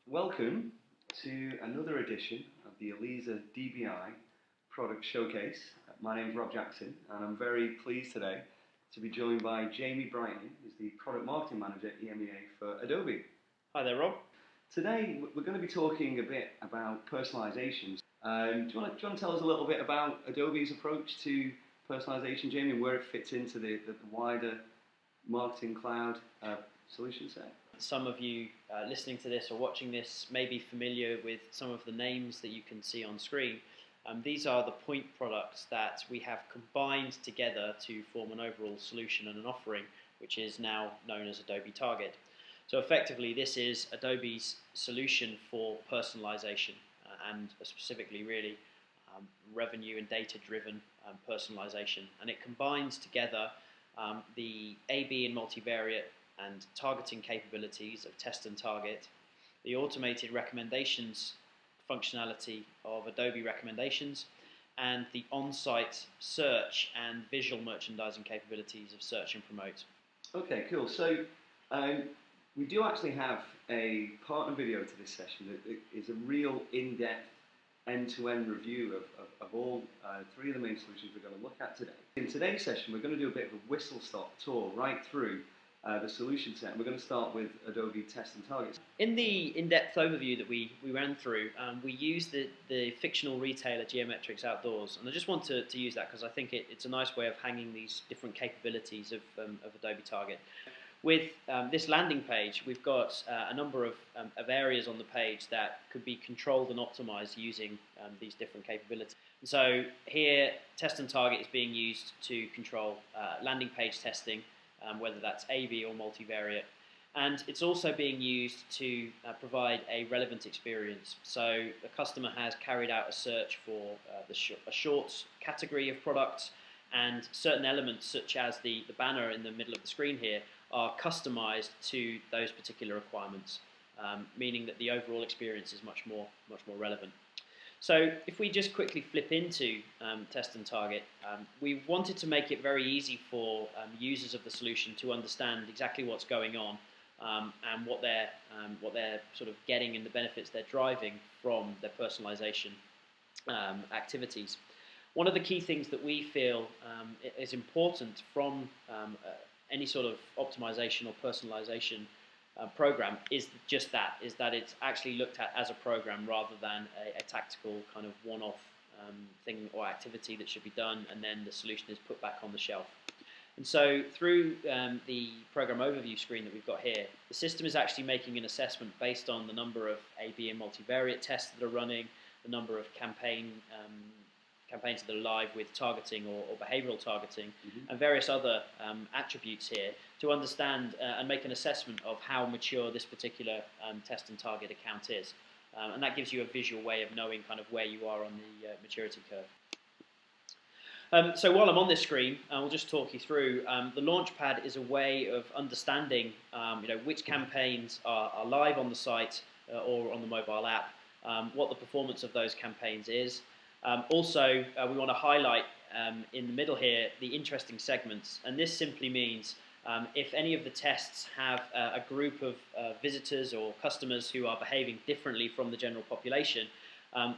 Welcome to another edition of the Elisa DBI Product Showcase. My name is Rob Jackson and I'm very pleased today to be joined by Jamie Brighton, who's the Product Marketing Manager at EMEA for Adobe. Hi there, Rob. Today we're going to be talking a bit about personalization. Do you want to tell us a little bit about Adobe's approach to personalization, Jamie, and where it fits into the wider Marketing Cloud solution set? Some of you listening to this or watching this may be familiar with some of the names that you can see on screen. These are the point products that we have combined together to form an overall solution and an offering, which is now known as Adobe Target. So effectively, this is Adobe's solution for personalization and specifically really revenue and data-driven personalization. And it combines together the A/B and multivariate and targeting capabilities of Test and Target, the automated recommendations functionality of Adobe Recommendations, and the on-site search and visual merchandising capabilities of Search and Promote. Okay, cool. So we do actually have a partner video to this session that is a real in-depth end-to-end review of all three of the main solutions we're going to look at today. In today's session, we're going to do a bit of a whistle-stop tour right through the solution set. We're going to start with Adobe Test and Target. In the in-depth overview that we ran through, we used the fictional retailer Geometrics Outdoors, and I just want to use that because I think it's a nice way of hanging these different capabilities of Adobe Target. With this landing page, we've got a number of areas on the page that could be controlled and optimized using these different capabilities. And so here, Test and Target is being used to control landing page testing, whether that's A/B or multivariate. And it's also being used to provide a relevant experience. So the customer has carried out a search for a shorts category of products, and certain elements such as the banner in the middle of the screen here are customized to those particular requirements, meaning that the overall experience is much more relevant. So if we just quickly flip into Test and Target, we wanted to make it very easy for users of the solution to understand exactly what's going on and what they're sort of getting and the benefits they're driving from their personalization activities. One of the key things that we feel is important from any sort of optimization or personalization program is that it's actually looked at as a program rather than a tactical kind of one-off thing or activity that should be done and then the solution is put back on the shelf. And so through the program overview screen that we've got here, the system is actually making an assessment based on the number of A/B and multivariate tests that are running, the number of campaigns that are live with targeting or behavioral targeting, and various other attributes here to understand and make an assessment of how mature this particular Test and Target account is. And that gives you a visual way of knowing kind of where you are on the maturity curve. So while I'm on this screen, I'll just talk you through. The Launchpad is a way of understanding which campaigns are live on the site or on the mobile app, what the performance of those campaigns is. Also, we want to highlight in the middle here the interesting segments, and this simply means if any of the tests have a group of visitors or customers who are behaving differently from the general population,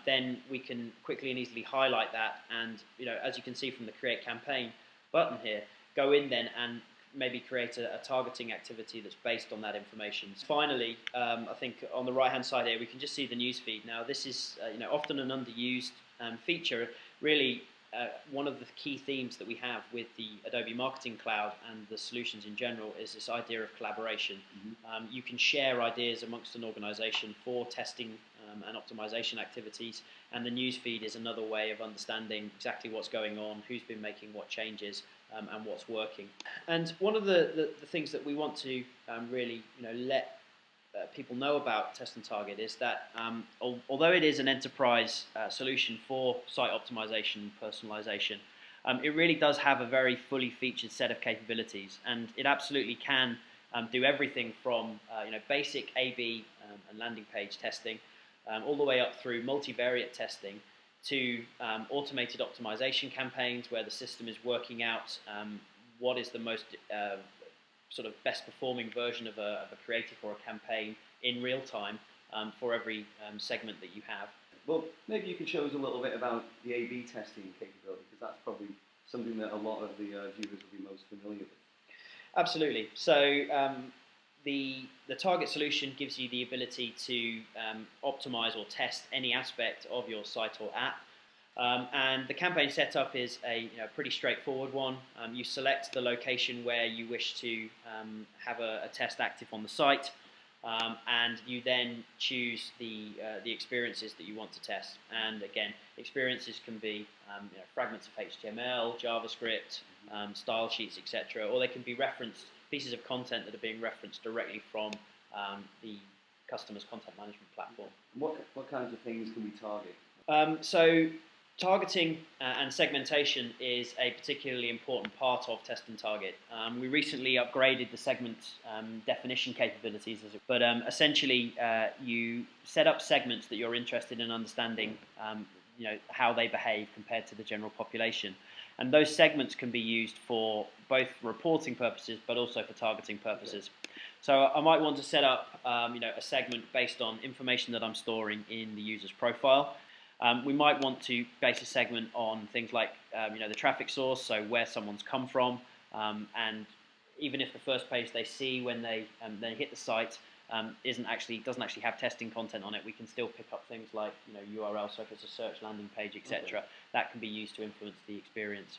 then we can quickly and easily highlight that, and as you can see from the Create Campaign button here, go in then and maybe create a targeting activity that's based on that information. Finally, I think on the right hand side here we can just see the newsfeed. Now this is often an underused feature. Really one of the key themes that we have with the Adobe Marketing Cloud and the solutions in general is this idea of collaboration. You can share ideas amongst an organization for testing and optimization activities, and the newsfeed is another way of understanding exactly what's going on, who's been making what changes, and what's working. And one of the things that we want to really let people know about Test and Target is that although it is an enterprise solution for site optimization and personalization, it really does have a very fully featured set of capabilities, and it absolutely can do everything from basic A/B and landing page testing all the way up through multivariate testing to automated optimization campaigns where the system is working out what is the most sort of best performing version of a creative or a campaign in real time, for every segment that you have. Well, maybe you could show us a little bit about the A/B testing capability, because that's probably something that a lot of the viewers will be most familiar with. Absolutely. So the Target solution gives you the ability to optimize or test any aspect of your site or app. And the campaign setup is a pretty straightforward one. You select the location where you wish to have a test active on the site, and you then choose the experiences that you want to test. And again, experiences can be fragments of HTML, JavaScript, style sheets, etc., or they can be referenced pieces of content that are being referenced directly from the customer's content management platform. What kinds of things can we target? So targeting and segmentation is a particularly important part of Test and Target. We recently upgraded the segment definition capabilities, but essentially you set up segments that you're interested in understanding how they behave compared to the general population. And those segments can be used for both reporting purposes, but also for targeting purposes. So I might want to set up a segment based on information that I'm storing in the user's profile. We might want to base a segment on things like the traffic source, so where someone's come from, and even if the first page they see when they hit the site doesn't actually have testing content on it, we can still pick up things like URL, so if it's a search landing page, etc. That can be used to influence the experience.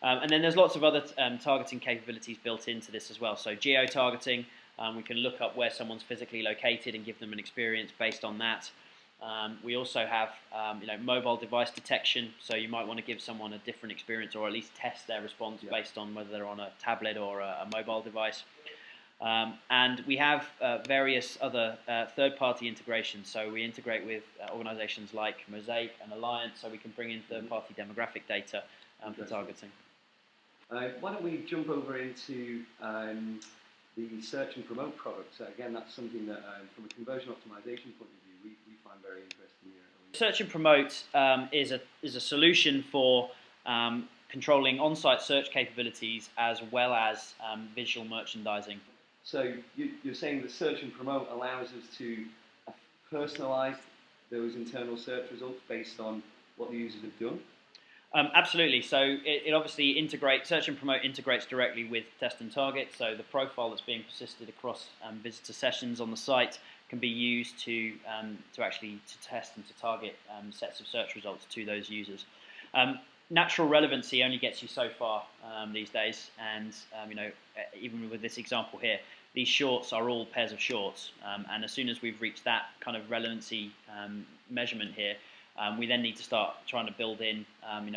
And then there's lots of other targeting capabilities built into this as well. So geo-targeting, we can look up where someone's physically located and give them an experience based on that. We also have mobile device detection, so you might want to give someone a different experience, or at least test their response based on whether they're on a tablet or a mobile device. And we have various other third-party integrations, so we integrate with organizations like Mosaic and Alliance, so we can bring in third-party demographic data for targeting. Why don't we jump over into the search and promote products? Again, that's something that from a conversion optimization point of view, we find very interesting here. Search and promote is a solution for controlling on-site search capabilities as well as visual merchandising. So you're saying that search and promote allows us to personalize those internal search results based on what the users have done? Absolutely. So it obviously integrates, search and promote integrates directly with Test and Target. So the profile that's being persisted across visitor sessions on the site can be used to test and to target sets of search results to those users. Natural relevancy only gets you so far these days, and even with this example here, these shorts are all pairs of shorts, and as soon as we've reached that kind of relevancy measurement here, we then need to start trying to build in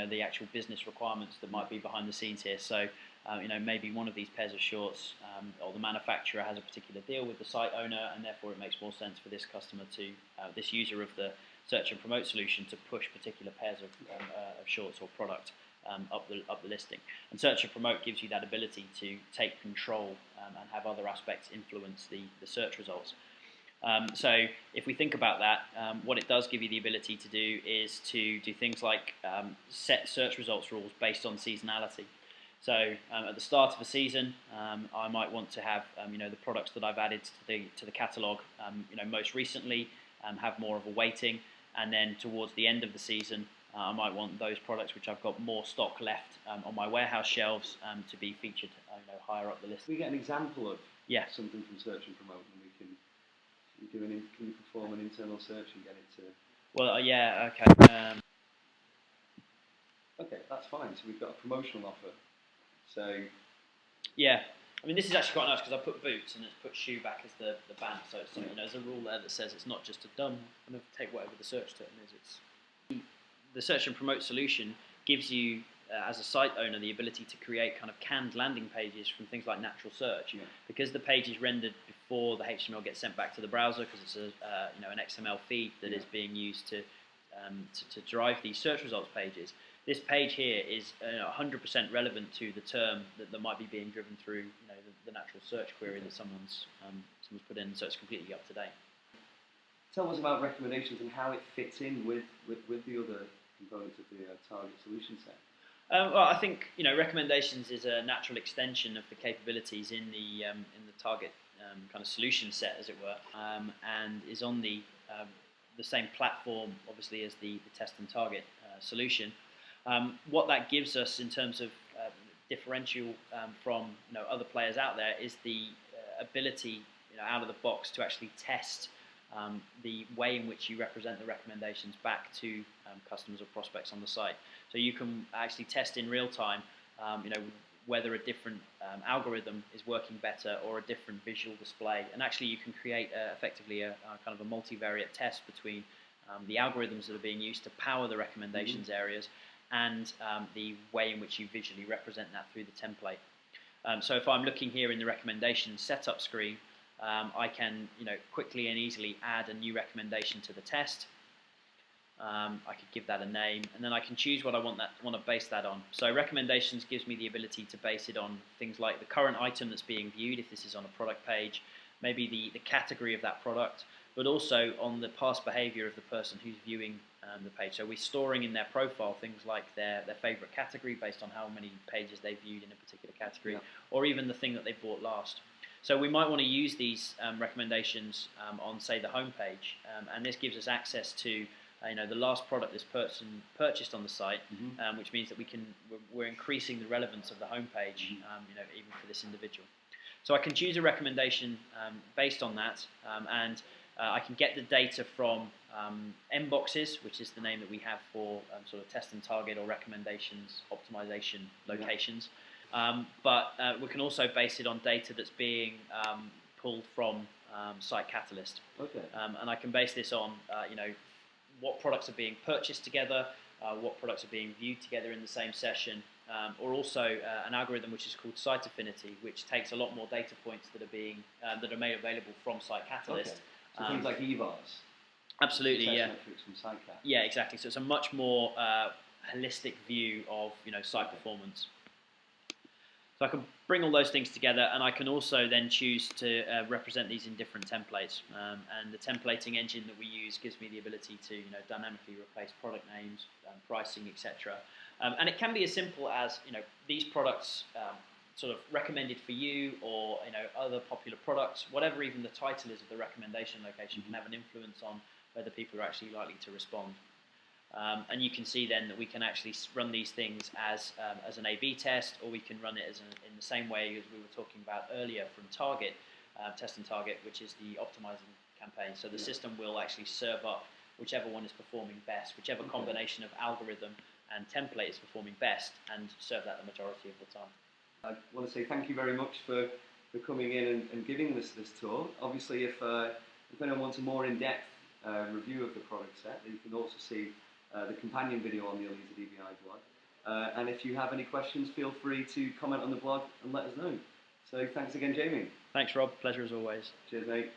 the actual business requirements that might be behind the scenes here. So maybe one of these pairs of shorts, or the manufacturer has a particular deal with the site owner, and therefore it makes more sense for this customer to, this user of the search and promote solution, to push particular pairs of shorts or product up the listing. And search and promote gives you that ability to take control and have other aspects influence the search results. So if we think about that, what it does give you the ability to do is to do things like set search results rules based on seasonality. So at the start of a season, I might want to have the products that I've added to the catalogue most recently have more of a weighting, and then towards the end of the season, I might want those products which I've got more stock left on my warehouse shelves to be featured higher up the list. We get an example of something from search and promote, and we can perform an internal search and get it to. Well, yeah, okay. Okay, that's fine. So we've got a promotional offer. So. Yeah. I mean, this is actually quite nice because I put boots and it's put shoe back as the banner, so it's there's a rule there that says it's not just a dumb kind of take whatever the search term is. It's the search and promote solution gives you as a site owner the ability to create kind of canned landing pages from things like natural search, because the page is rendered before the HTML gets sent back to the browser, because it's an XML feed that is being used to drive these search results pages. This page here is 100% relevant to the term that might be being driven through the natural search query that someone's put in, so it's completely up to date. Tell us about recommendations and how it fits in with the other components of the Target solution set. Well, I think recommendations is a natural extension of the capabilities in the Target kind of solution set, as it were, and is on the same platform, obviously, as the Test and Target solution. What that gives us in terms of differential from other players out there is the ability, out of the box, to actually test the way in which you represent the recommendations back to customers or prospects on the site. So you can actually test in real time, whether a different algorithm is working better or a different visual display. And actually you can create effectively a kind of a multivariate test between the algorithms that are being used to power the recommendations areas and the way in which you visually represent that through the template. So if I'm looking here in the recommendation setup screen, I can quickly and easily add a new recommendation to the test. I could give that a name, and then I can choose what I want to base that on. So recommendations gives me the ability to base it on things like the current item that's being viewed, if this is on a product page, maybe the category of that product, but also on the past behavior of the person who's viewing the page. So we're storing in their profile things like their favorite category based on how many pages they viewed in a particular category, or even the thing that they bought last. So we might want to use these recommendations on, say, the home page, and this gives us access to the last product this person purchased on the site, which means that we're increasing the relevance of the home page, even for this individual. So I can choose a recommendation based on that, and I can get the data from mboxes, which is the name that we have for sort of test and target or recommendations optimization locations. But we can also base it on data that's being pulled from Site Catalyst. And I can base this on what products are being purchased together, what products are being viewed together in the same session, or also an algorithm which is called Site Affinity, which takes a lot more data points that are made available from Site Catalyst. So things like EVARs. Absolutely, yeah. Metrics from Site Cat. Yeah, exactly. So it's a much more holistic view of site performance. So I can bring all those things together, and I can also then choose to represent these in different templates. And the templating engine that we use gives me the ability to dynamically replace product names, pricing, etc. And it can be as simple as these products sort of recommended for you, or other popular products, whatever even the title is of the recommendation location can have an influence on whether people are actually likely to respond. And you can see then that we can actually run these things as an A/B test, or we can run it in the same way as we were talking about earlier from Target, Test and Target, which is the optimizing campaign. So the system will actually serve up whichever one is performing best, whichever combination of algorithm and template is performing best, and serve that the majority of the time. I want to say thank you very much for coming in and giving this tour. Obviously, if anyone wants a more in-depth review of the product set, you can also see the companion video on the Elisa DBI blog. And if you have any questions, feel free to comment on the blog and let us know. So thanks again, Jamie. Thanks, Rob. Pleasure as always. Cheers, mate.